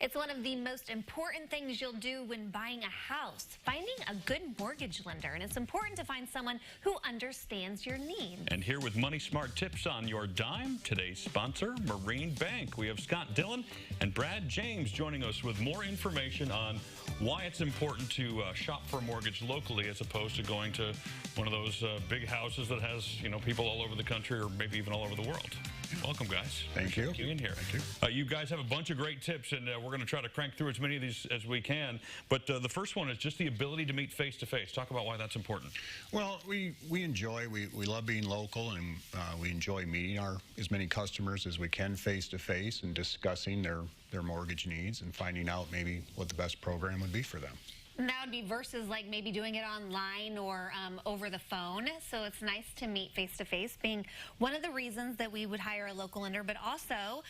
It's one of the most important things you'll do when buying a house, finding a good mortgage lender. And it's important to find someone who understands your needs. And here with Money Smart tips on your dime, today's sponsor, Marine Bank. We have Scott Dillon and Brad James joining us with more information on why it's important to shop for a mortgage locally as opposed to going to one of those big houses that has, people all over the country or maybe even all over the world. Welcome, guys. Thank you. You in here. Thank you. You guys have a bunch of great tips, and we're going to try to crank through as many of these as we can. But the first one is just the ability to meet face-to-face. Talk about why that's important. Well, we love being local, and we enjoy meeting as many customers as we can face-to-face and discussing their mortgage needs and finding out maybe what the best program would be for them. And that would be versus like maybe doing it online or over the phone. So it's nice to meet face-to-face, being one of the reasons that we would hire a local lender, but also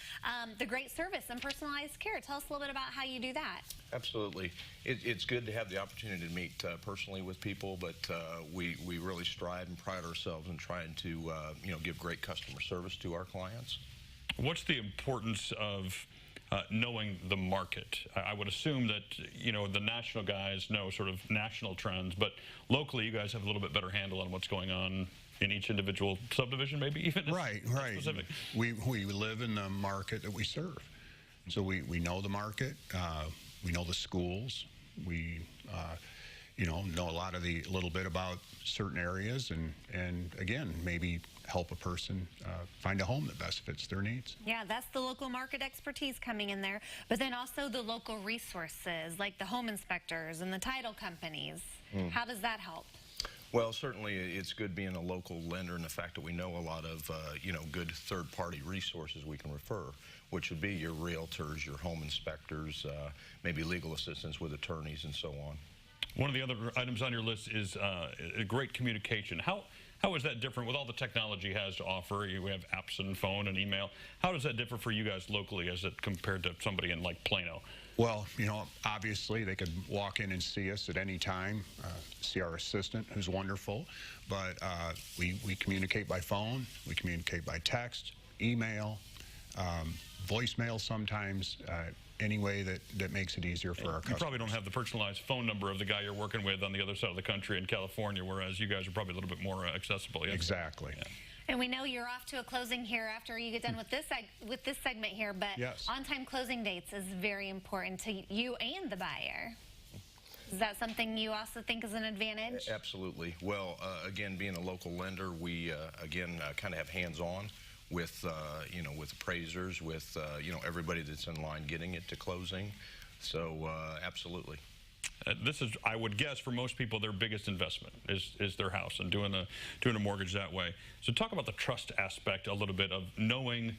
the great service and personalized care. Tell us a little bit about how you do that. Absolutely. It's good to have the opportunity to meet personally with people, but we really strive and pride ourselves in trying to give great customer service to our clients. What's the importance of knowing the market? I would assume that, the national guys know sort of national trends, but locally you guys have a little bit better handle on what's going on in each individual subdivision, maybe even right. Specific. We live in the market that we serve. So we know the market, we know the schools, we know a little bit about certain areas, and again, maybe help a person find a home that best fits their needs. Yeah, that's the local market expertise coming in there, but then also the local resources like the home inspectors and the title companies. How does that help? Well, certainly it's good being a local lender, and the fact that we know a lot of good third-party resources we can refer, which would be your realtors, your home inspectors, maybe legal assistants with attorneys and so on. One of the other items on your list is a great communication. How is that different with all the technology has to offer? We have apps and phone and email. How does that differ for you guys locally as it compared to somebody in like Plano? Well, obviously they could walk in and see us at any time, see our assistant, who's wonderful. But we communicate by phone, we communicate by text, email, voicemail sometimes, any way that makes it easier for our customers. You probably don't have the personalized phone number of the guy you're working with on the other side of the country in California, whereas you guys are probably a little bit more accessible. Yes? Exactly. Yeah. And we know you're off to a closing here after you get done with this segment here, but yes, on-time closing dates is very important to you and the buyer. Is that something you also think is an advantage? Absolutely. Well, again, being a local lender, we kind of have hands-on with with appraisers, with everybody that's in line getting it to closing. So absolutely. This is, I would guess, for most people, their biggest investment is their house and doing a mortgage that way. So talk about the trust aspect a little bit of knowing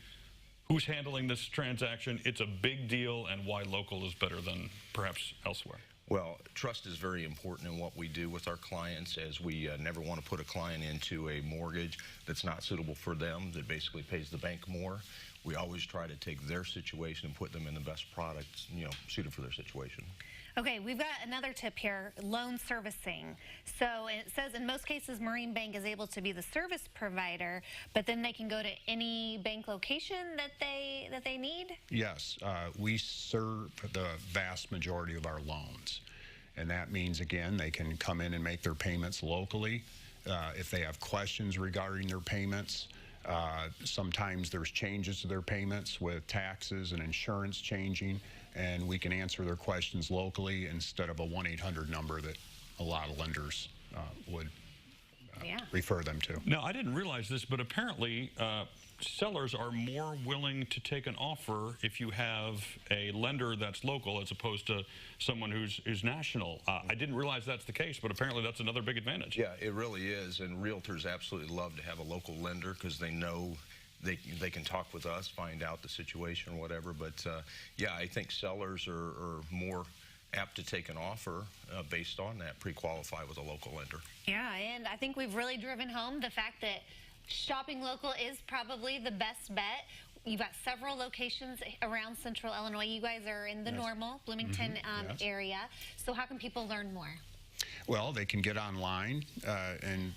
who's handling this transaction. It's a big deal, and why local is better than perhaps elsewhere. Well, trust is very important in what we do with our clients, as we never want to put a client into a mortgage that's not suitable for them, that basically pays the bank more. We always try to take their situation and put them in the best products, suited for their situation. Okay, we've got another tip here, loan servicing. So it says in most cases Marine Bank is able to be the service provider, but then they can go to any bank location that they need? Yes, we serve the vast majority of our loans. And that means, again, they can come in and make their payments locally. If they have questions regarding their payments, sometimes there's changes to their payments with taxes and insurance changing, and we can answer their questions locally instead of a 1-800 number that a lot of lenders would refer them to. Now, I didn't realize this, but apparently sellers are more willing to take an offer if you have a lender that's local as opposed to someone who's national. I didn't realize that's the case, but apparently that's another big advantage. Yeah, it really is, and realtors absolutely love to have a local lender because they know they can talk with us, find out the situation or whatever. But yeah, I think sellers are more apt to take an offer based on that, pre-qualify with a local lender. Yeah, and I think we've really driven home the fact that shopping local is probably the best bet. You've got several locations around Central Illinois. You guys are in the Normal, Bloomington area. So how can people learn more? Well, they can get online and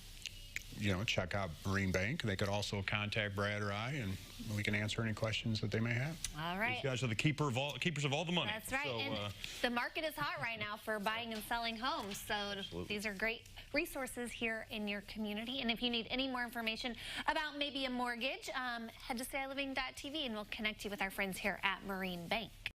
check out Marine Bank. They could also contact Brad or I, and we can answer any questions that they may have. All right. These guys are the keepers of all the money. That's right. So, and the market is hot right now for buying and selling homes. So these are great resources here in your community. And if you need any more information about maybe a mortgage, head to stayliving.tv and we'll connect you with our friends here at Marine Bank.